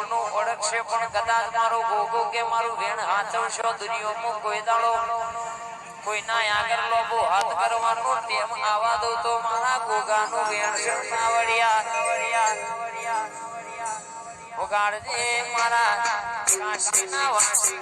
કોનું ઓળખશે પણ કદાચ મારો ગોગો કે મારું વેણ હાચવશો દુનિયામાં કોઈ દાડો કોઈના આગળ લોબો હાથ કરવાનો તેમ આવા દો તો મારા ગોગાનું વેણ છે સાવડિયા વગાડજે મારા કાશીના વાસી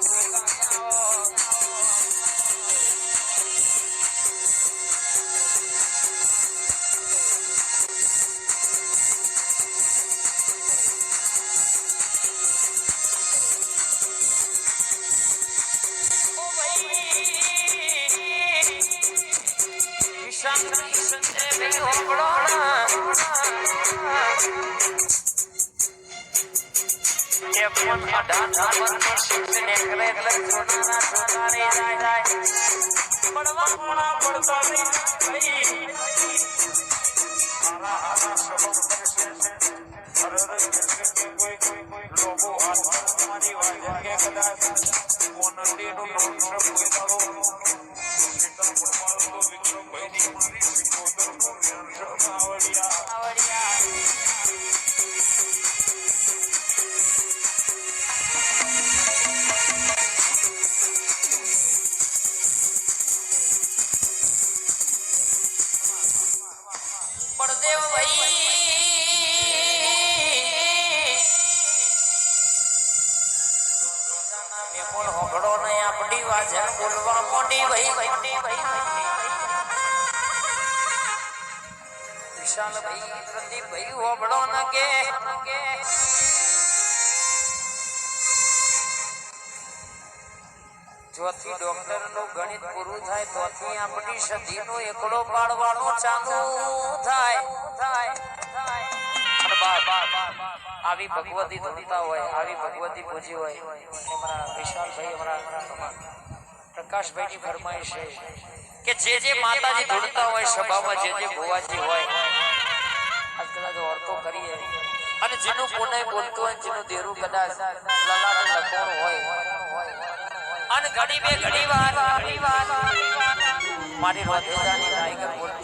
ચોથી ડોક્ટર નું ગણિત પૂરું થાય તોથી આપણી સદીનો એકડો પાડવાનો ચાલુ થાય આવી ભગવતી ધૂણતા હોય આવી ભગવતી પૂજી હોય અમારા વિશાલભાઈ અમારા પ્રકાશભાઈ ની ફરમાઈશ છે કે જે માતાજી ધૂણતા હોય સભામાં જે ભુવાજી હોય આજકાલ ઓરતો કરીએ અને જેનું કોને બોલતો હોય જેનું દેરું કદાચ લલાટ લખોણ હોય અને ઘડી વાર મારી રોજેદાની નાયક બોલતી